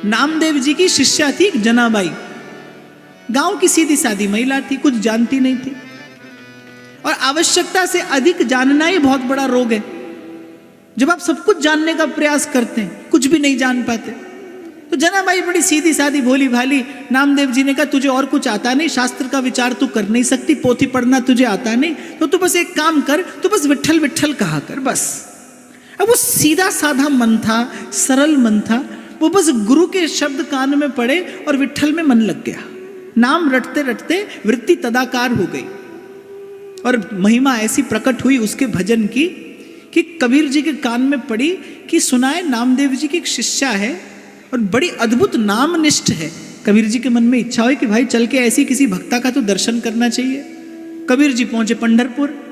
नामदेव जी की शिष्या थी जनाबाई। गांव की सीधी सादी महिला थी, कुछ जानती नहीं थी, और आवश्यकता से अधिक जानना ही बहुत बड़ा रोग है। जब आप सब कुछ जानने का प्रयास करते हैं, कुछ भी नहीं जान पाते। तो जनाबाई बड़ी सीधी सादी भोली भाली, नामदेव जी ने कहा तुझे और कुछ आता नहीं, शास्त्र का विचार तू कर नहीं सकती, पोथी पढ़ना तुझे आता नहीं, तो तू बस एक काम कर, तू बस विट्ठल विट्ठल कहा कर बस। अब वो सीधा साधा मन था, सरल मन था, वो बस गुरु के शब्द कान में पड़े और विट्ठल में मन लग गया। नाम रटते रटते वृत्ति तदाकार हो गई और महिमा ऐसी प्रकट हुई उसके भजन की कि कबीर जी के कान में पड़ी कि सुनाए नामदेव जी की एक शिष्या है और बड़ी अद्भुत नामनिष्ठ है। कबीर जी के मन में इच्छा हुई कि भाई चल के ऐसी किसी भक्ता का तो दर्शन करना चाहिए। कबीर जी पहुंचे पंढरपुर।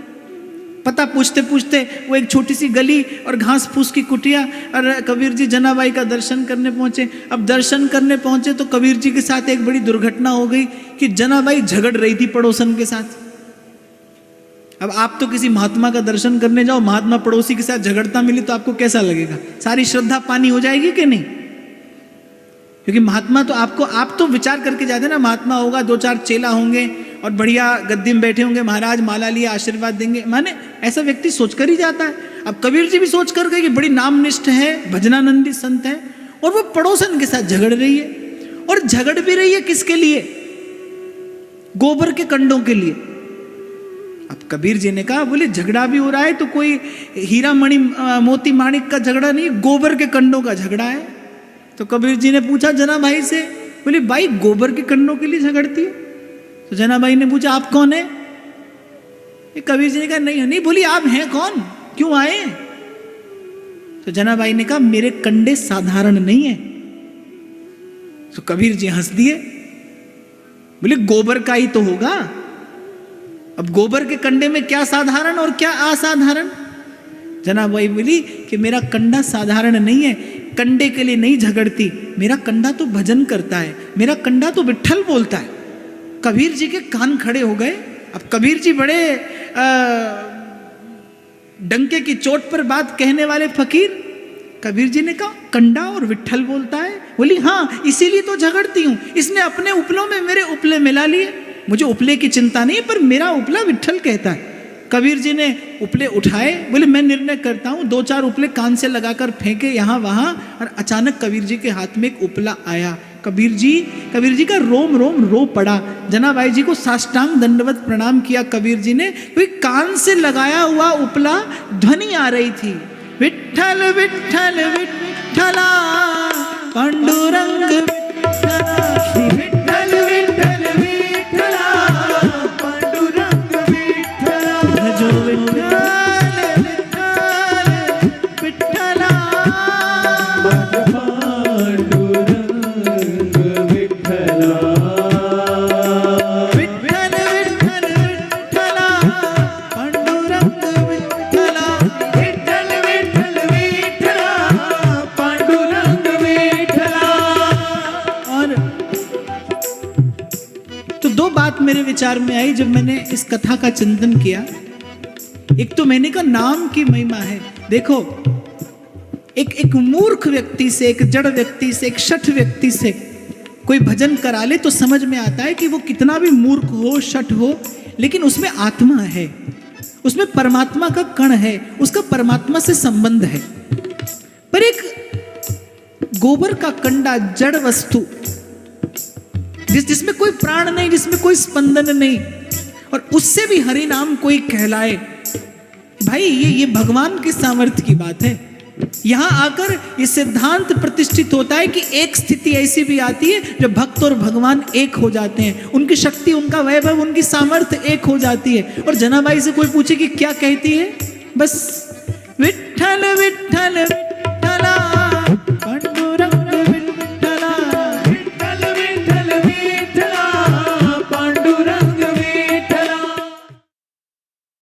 पता पूछते पूछते वो एक छोटी सी गली और घास फूस की कुटिया, और कबीर जी जनाबाई का दर्शन करने पहुंचे। अब दर्शन करने पहुंचे तो कबीर जी के साथ एक बड़ी दुर्घटना हो गई कि जनाबाई झगड़ रही थी पड़ोसन के साथ। अब आप तो किसी महात्मा का दर्शन करने जाओ, महात्मा पड़ोसी के साथ झगड़ता मिली तो आपको कैसा लगेगा? सारी श्रद्धा पानी हो जाएगी कि नहीं? क्योंकि महात्मा तो आप तो विचार करके जाते ना, महात्मा होगा, दो चार चेला होंगे और बढ़िया गद्दी में बैठे होंगे, महाराज माला लिया आशीर्वाद देंगे, माने ऐसा व्यक्ति सोचकर ही जाता है। अब कबीर जी भी सोच कर गए कि बड़ी नामनिष्ठ है, भजनानंदी संत है, और वो पड़ोसन के साथ झगड़ रही है। और झगड़ भी रही है किसके लिए? गोबर के कंडों के लिए। अब कबीर जी ने कहा, बोले झगड़ा भी हो रहा है तो कोई हीरा मणि मोती माणिक का झगड़ा नहीं, गोबर के कंडों का झगड़ा है। तो कबीर जी ने पूछा जनाबाई से, बोले भाई गोबर के कंडों के लिए झगड़ती है? तो जनाबाई ने पूछा आप कौन है? कबीर जी ने कहा नहीं। बोली आप हैं कौन, क्यों आए? तो जनाबाई ने कहा मेरे कंडे साधारण नहीं है। तो कबीर जी हंस दिए, बोले गोबर का ही तो होगा। अब गोबर के कंडे में क्या साधारण और क्या असाधारण? जनाबाई बोली कि मेरा कंडा साधारण नहीं है, कंडे के लिए नहीं झगड़ती, मेरा कंडा तो भजन करता है, मेरा कंडा तो विट्ठल बोलता है। कबीर जी के कान खड़े हो गए। अब कबीर जी बड़े डंके की चोट पर बात कहने वाले फकीर। कबीर जी ने कहा कंडा और विट्ठल बोलता है? बोली हाँ, इसीलिए तो झगड़ती हूं, इसने अपने उपलों में मेरे उपले मिला लिए। मुझे उपले की चिंता नहीं, पर मेरा उपला विट्ठल कहता है। कबीर जी ने उपले उठाए, बोले मैं निर्णय करता हूं, दो चार उपले कान से लगाकर फेंके यहां वहां, और अचानक कबीर जी के हाथ में एक उपला आया। कबीर जी का रोम रोम रो पड़ा। जनाबाई जी को साष्टांग दंडवत प्रणाम किया कबीर जी ने, क्योंकि कान से लगाया हुआ उपला ध्वनि आ रही थी, विट्ठल विट्ठल विट्ठला पांडुरंग विट्ठला, विट्ठल विट्ठल विट्ठला पांडुरंग विट्ठला, भजो विट्ठल विट्ठल विट्ठला, मेरे विचार में आई जब मैंने इस कथा का चिंतन किया। एक तो मैंने कहा नाम की महिमा है। देखो एक मूर्ख व्यक्ति से, एक जड़ व्यक्ति से, एक शठ व्यक्ति से कोई भजन करा ले तो समझ में आता है कि वो कितना भी मूर्ख हो, शठ हो, लेकिन उसमें आत्मा है, उसमें परमात्मा का कण है, उसका परमात्मा से संबंध है। पर एक गोबर का कंडा, जड़ वस्तु, जिसमें कोई प्राण नहीं, जिसमें कोई स्पंदन नहीं, और उससे भी हरि नाम कोई कहलाए, भाई ये भगवान के सामर्थ्य की बात है। यहां आकर ये सिद्धांत प्रतिष्ठित होता है कि एक स्थिति ऐसी भी आती है जब भक्त और भगवान एक हो जाते हैं, उनकी शक्ति, उनका वैभव, उनकी सामर्थ्य एक हो जाती है। और जनाबाई से कोई पूछे कि क्या कहती है, बस विट्ठल विट्ठल